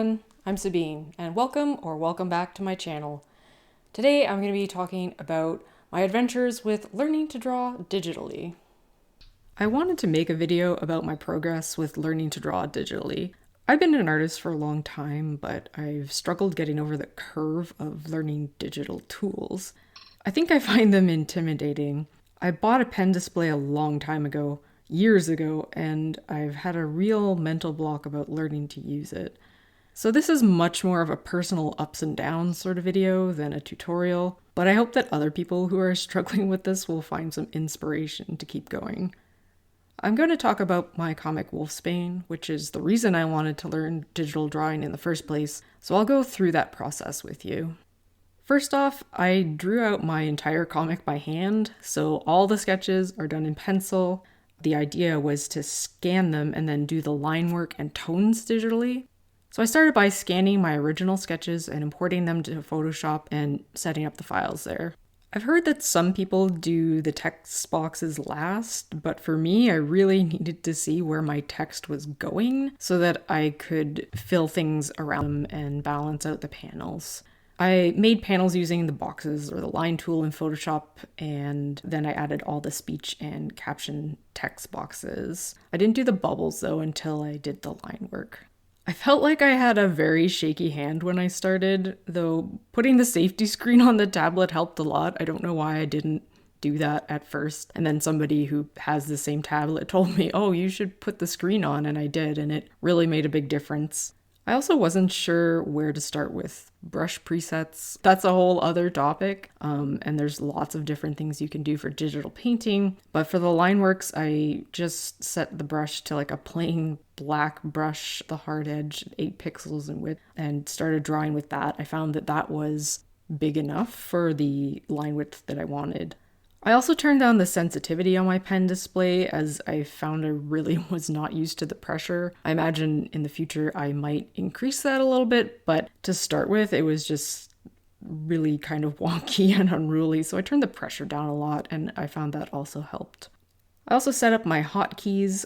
everyone, I'm Sabine, and welcome back to my channel. Today I'm going to be talking about my adventures with learning to draw digitally. I wanted to make a video about my progress with learning to draw digitally. I've been an artist for a long time, but I've struggled getting over the curve of learning digital tools. I think I find them intimidating. I bought a pen display a long time ago, years ago, and I've had a real mental block about learning to use it. So this is much more of a personal ups and downs sort of video than a tutorial, but I hope that other people who are struggling with this will find some inspiration to keep going. I'm going to talk about my comic Wolfsbane, which is the reason I wanted to learn digital drawing in the first place, so I'll go through that process with you. First off, I drew out my entire comic by hand, so all the sketches are done in pencil. The idea was to scan them and then do the line work and tones digitally. So I started by scanning my original sketches and importing them to Photoshop and setting up the files there. I've heard that some people do the text boxes last, but for me, I really needed to see where my text was going so that I could fill things around them and balance out the panels. I made panels using the boxes or the line tool in Photoshop, and then I added all the speech and caption text boxes. I didn't do the bubbles though until I did the line work. I felt like I had a very shaky hand when I started, though putting the safety screen on the tablet helped a lot. I don't know why I didn't do that at first. And then somebody who has the same tablet told me, oh, you should put the screen on, and I did, and it really made a big difference. I also wasn't sure where to start with brush presets. That's a whole other topic, and there's lots of different things you can do for digital painting. But for the line works, I just set the brush to like a plain black brush, the hard edge, 8 pixels in width, and started drawing with that. I found that that was big enough for the line width that I wanted. I also turned down the sensitivity on my pen display as I found I really was not used to the pressure. I imagine in the future I might increase that a little bit, but to start with it was just really kind of wonky and unruly, so I turned the pressure down a lot and I found that also helped. I also set up my hotkeys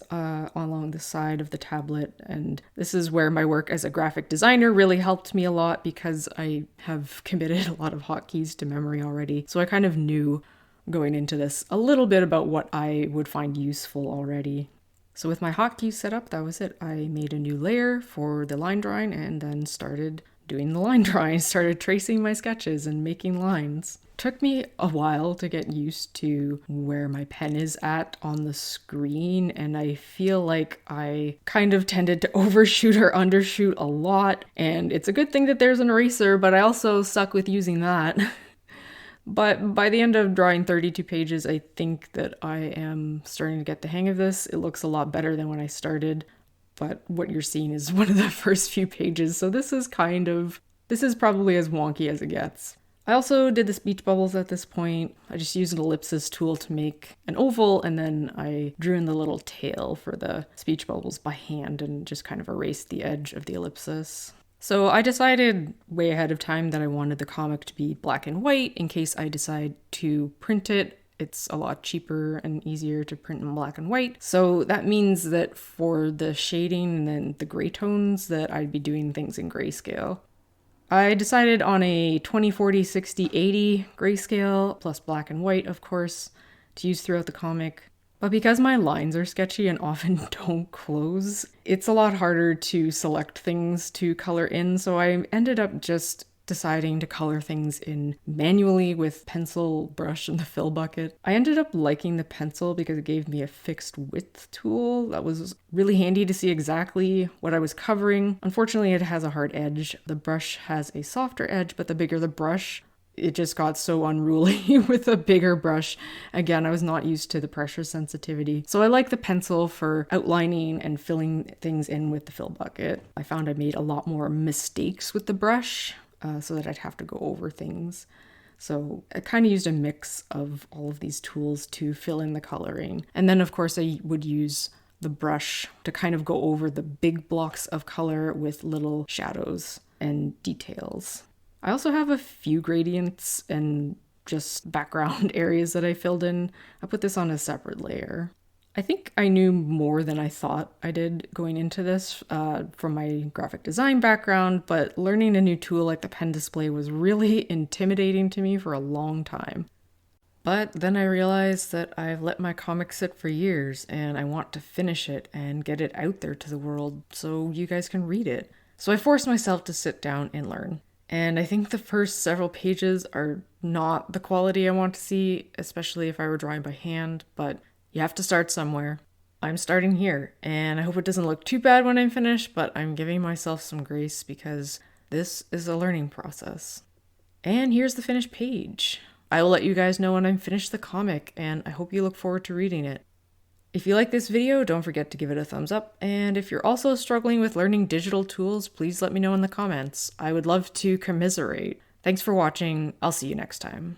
along the side of the tablet, and this is where my work as a graphic designer really helped me a lot because I have committed a lot of hotkeys to memory already, so I kind of knew going into this a little bit about what I would find useful already. So with my hotkeys set up, that was it. I made a new layer for the line drawing and then started doing the line drawing, started tracing my sketches and making lines. It took me a while to get used to where my pen is at on the screen, and I feel like I kind of tended to overshoot or undershoot a lot, and it's a good thing that there's an eraser, but I also suck with using that. But by the end of drawing 32 pages, I think that I am starting to get the hang of this. It looks a lot better than when I started, but what you're seeing is one of the first few pages, so this is probably as wonky as it gets. I also did the speech bubbles at this point. I just used an ellipsis tool to make an oval, and then I drew in the little tail for the speech bubbles by hand and just kind of erased the edge of the ellipsis. So I decided way ahead of time that I wanted the comic to be black and white in case I decide to print it. It's a lot cheaper and easier to print in black and white. So that means that for the shading and then the gray tones that I'd be doing things in grayscale. I decided on a 20, 40, 60, 80 grayscale plus black and white, of course, to use throughout the comic. But because my lines are sketchy and often don't close, it's a lot harder to select things to color in, so I ended up just deciding to color things in manually with pencil, brush, and the fill bucket. I ended up liking the pencil because it gave me a fixed width tool that was really handy to see exactly what I was covering. Unfortunately, it has a hard edge. The brush has a softer edge, but the bigger the brush, it just got so unruly with a bigger brush. Again, I was not used to the pressure sensitivity. So I like the pencil for outlining and filling things in with the fill bucket. I found I made a lot more mistakes with the brush so that I'd have to go over things. So I kind of used a mix of all of these tools to fill in the coloring. And then of course I would use the brush to kind of go over the big blocks of color with little shadows and details. I also have a few gradients and just background areas that I filled in. I put this on a separate layer. I think I knew more than I thought I did going into this from my graphic design background, but learning a new tool like the pen display was really intimidating to me for a long time. But then I realized that I've let my comic sit for years and I want to finish it and get it out there to the world so you guys can read it. So I forced myself to sit down and learn. And I think the first several pages are not the quality I want to see, especially if I were drawing by hand, but you have to start somewhere. I'm starting here, and I hope it doesn't look too bad when I'm finished, but I'm giving myself some grace because this is a learning process. And here's the finished page. I will let you guys know when I'm finished the comic, and I hope you look forward to reading it. If you like this video, don't forget to give it a thumbs up, and if you're also struggling with learning digital tools, please let me know in the comments. I would love to commiserate. Thanks for watching. I'll see you next time.